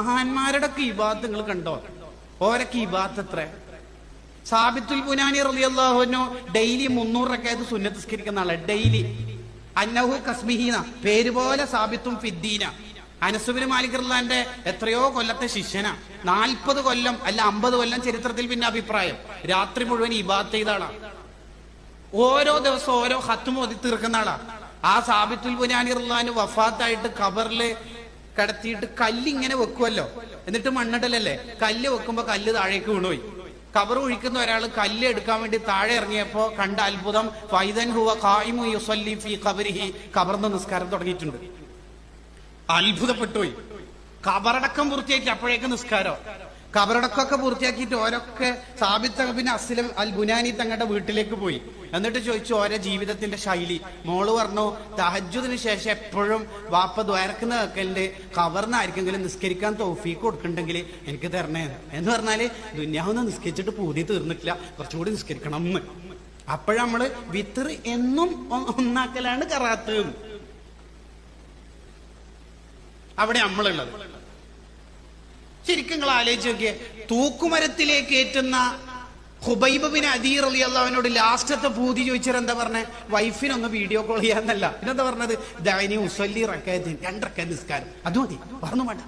മഹാന്മാരുടെ ഇബാദത്ത് നിങ്ങൾ കണ്ടോ? ഓരൊക്കെ ഇബാദത്ത് എത്ര? സാബിത്തുൽ ബുനാനി റളിയല്ലാഹു അൻഹു ഡെയിലി 300 റക്അത്ത് സുന്നത്ത് നിസ്കരിക്കുന്ന ആളെ. ഡെയിലി അന്നഹു കസ്മിഹീന, പേര് പോലെ സാബിത്തും ഫിദ്ദീന. അനസ് ബിൻ മാലിക് റളിയല്ലാഹുവിന്റെ എത്രയോ കൊല്ലത്തെ ശിഷ്യന. 40 കൊല്ലം അല്ല 50 കൊല്ലം ചരിത്രത്തിൽ പിന്നെ അഭിപ്രായം. രാത്രി മുഴുവൻ ഇബാദത്ത് ചെയ്ത ആളാ. ഓരോ ദിവസവും ഓരോ ഖത്മ് ഓതി തീർക്കുന്ന ആളാ. ആ സാബിത്തുൽ ബുനാനി റളിയല്ലാഹു അൻഹു വഫാത്തായിട്ട് ഖബറില് കിടത്തിയിട്ട് കല്ലിങ്ങനെ വെക്കുമല്ലോ, എന്നിട്ട് മണ്ണിടലല്ലേ. കല്ല് വെക്കുമ്പോ കല്ല് താഴേക്ക് വീണുപോയി. ഖബർ ഒഴിക്കുന്ന ഒരാൾ കല്ല് എടുക്കാൻ വേണ്ടി താഴെ ഇറങ്ങിയപ്പോ കണ്ട അത്ഭുതം, ഫൈദൻ ഹുവ ഖായിമു യുസല്ലി ഫീ ഖബരിഹി, ഖബറിന്റെ നിസ്കാരം തുടങ്ങിയിട്ടുണ്ട്. അത്ഭുതപ്പെട്ടുപോയി. ഖബറടക്കം പൂർത്തിയാക്കി അപ്പോഴേക്ക് നിസ്കാരം. ഖബറടക്കമൊക്കെ പൂർത്തിയാക്കിയിട്ട് ഓരൊക്കെ സാബിത്ത് ബിൻ അസ്ലം അൽ ബുനാനി തങ്ങളുടെ വീട്ടിലേക്ക് പോയി. എന്നിട്ട് ചോദിച്ചു ഓരോ ജീവിതത്തിന്റെ ശൈലി. മോള് പറഞ്ഞു, തഹജ്ജുദിന് ശേഷം എപ്പോഴും വാപ്പ ദ്വാരക്കുന്ന വെക്കലിന്റെ ഖബറിനായിരിക്കെങ്കിലും നിസ്കരിക്കാൻ തൗഫീഖ് കൊടുക്കണ്ടെങ്കിൽ എനിക്ക് തരണേ എന്ന് പറഞ്ഞാല് ദുന്യാവൊന്നും നിസ്കരിച്ചിട്ട് പൂതി തീർന്നിട്ടില്ല, കുറച്ചും കൂടി നിസ്കരിക്കണം എന്ന്. അപ്പോഴമ്മള് വിത്തർ എന്നും ഒന്നാക്കലാണ് കറാത്ത്. അവിടെ നമ്മളുള്ളത് ശരിക്കും നിങ്ങൾ ആലോചിച്ച് നോക്കിയേ. തൂക്കുമരത്തിലേക്ക് ഏറ്റുന്ന ഖുബൈബ് ബിൻ അദീ റളിയല്ലാഹുവിനോട് ലാസ്റ്റത്തെ പൂതി ചോദിച്ചാൽ എന്താ പറഞ്ഞേ? വൈഫിനൊന്ന് വീഡിയോ കോൾ ചെയ്യാന്നല്ല, പിന്നെന്താ പറഞ്ഞത്? ദഅനി ഉസല്ലി റകഅത്തൈൻ, 2 റക്അത്ത് നിസ്കാരം, അത് മതി, പറഞ്ഞു വേണ്ട.